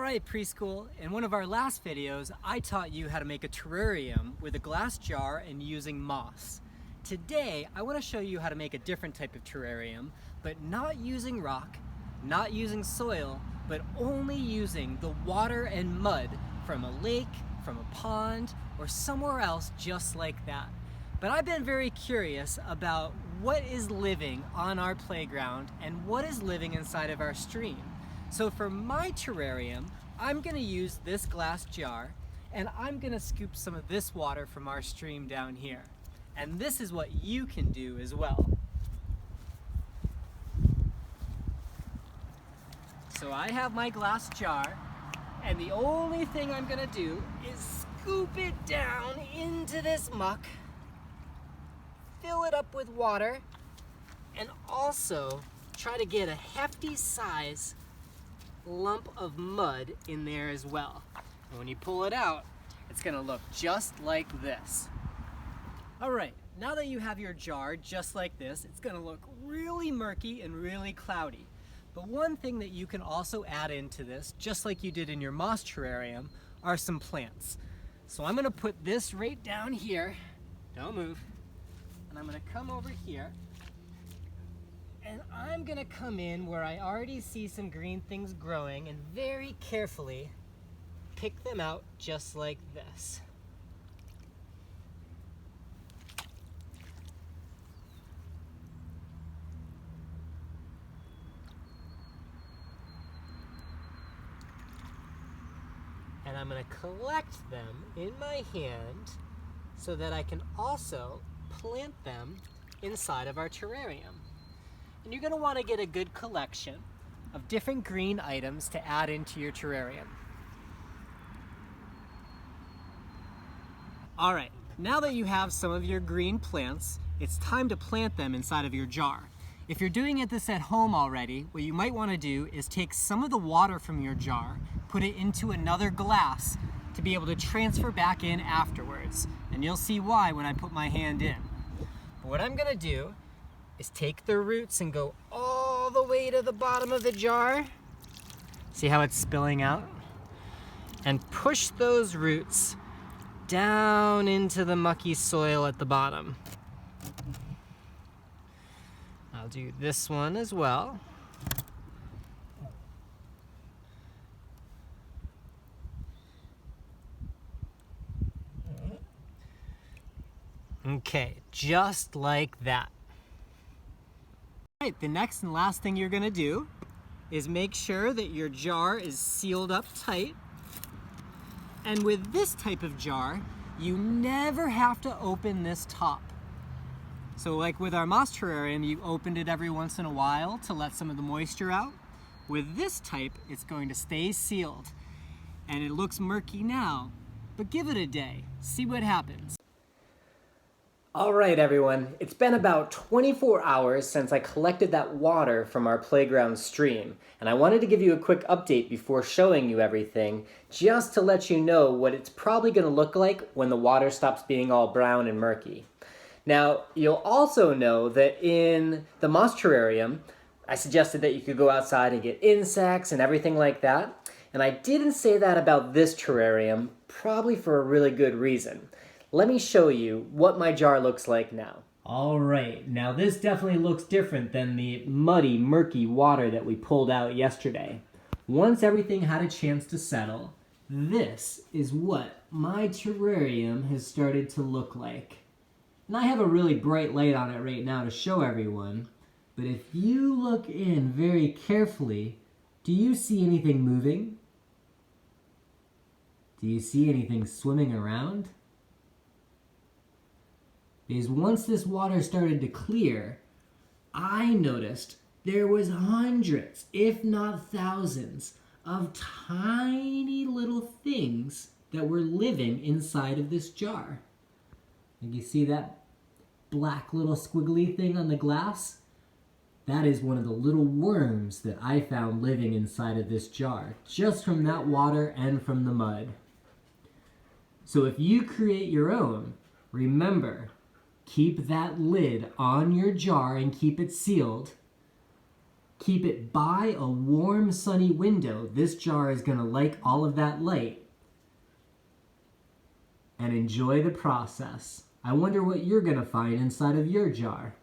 Alright preschool, in one of our last videos I taught you how to make a terrarium with a glass jar and using moss. Today I want to show you how to make a different type of terrarium, but not using rock, not using soil, but only using the water and mud from a lake, from a pond, or somewhere else just like that. But I've been very curious about what is living on our playground and what is living inside of our stream. So for my terrarium, I'm going to use this glass jar and I'm going to scoop some of this water from our stream down here. And this is what you can do as well. So I have my glass jar and the only thing I'm going to do is scoop it down into this muck, fill it up with water, and also try to get a hefty size lump of mud in there as well. And when you pull it out, it's gonna look just like this. All right, now that you have your jar just like this, it's gonna look really murky and really cloudy. But one thing that you can also add into this, just like you did in your moss terrarium, are some plants. So I'm gonna put this right down here, don't move, and I'm gonna come over here, and I'm gonna come in where I already see some green things growing and very carefully pick them out just like this. And I'm gonna collect them in my hand so that I can also plant them inside of our terrarium. And you're going to want to get a good collection of different green items to add into your terrarium. Alright, now that you have some of your green plants, it's time to plant them inside of your jar. If you're doing this at home already, what you might want to do is take some of the water from your jar, put it into another glass to be able to transfer back in afterwards. And you'll see why when I put my hand in. But what I'm going to do is take the roots and go all the way to the bottom of the jar. See how it's spilling out? And push those roots down into the mucky soil at the bottom. I'll do this one as well. Okay, just like that. Right, the next and last thing you're gonna do is make sure that your jar is sealed up tight. And with this type of jar, you never have to open this top. So like with our moss terrarium, you opened it every once in a while to let some of the moisture out. With this type, it's going to stay sealed. And it looks murky now, but give it a day, see what happens. All right, everyone, it's been about 24 hours since I collected that water from our playground stream, and I wanted to give you a quick update before showing you everything, just to let you know what it's probably going to look like when the water stops being all brown and murky. Now, you'll also know that in the moss terrarium, I suggested that you could go outside and get insects and everything like that, and I didn't say that about this terrarium, probably for a really good reason. Let me show you what my jar looks like now. All right, now this definitely looks different than the muddy, murky water that we pulled out yesterday. Once everything had a chance to settle, this is what my terrarium has started to look like. And I have a really bright light on it right now to show everyone, but if you look in very carefully, do you see anything moving? Do you see anything swimming around? Because once this water started to clear, I noticed there was hundreds, if not thousands, of tiny little things that were living inside of this jar. And you see that black little squiggly thing on the glass? That is one of the little worms that I found living inside of this jar, just from that water and from the mud. So if you create your own, remember, keep that lid on your jar and keep it sealed. Keep it by a warm, sunny window. This jar is going to like all of that light. And enjoy the process. I wonder what you're going to find inside of your jar.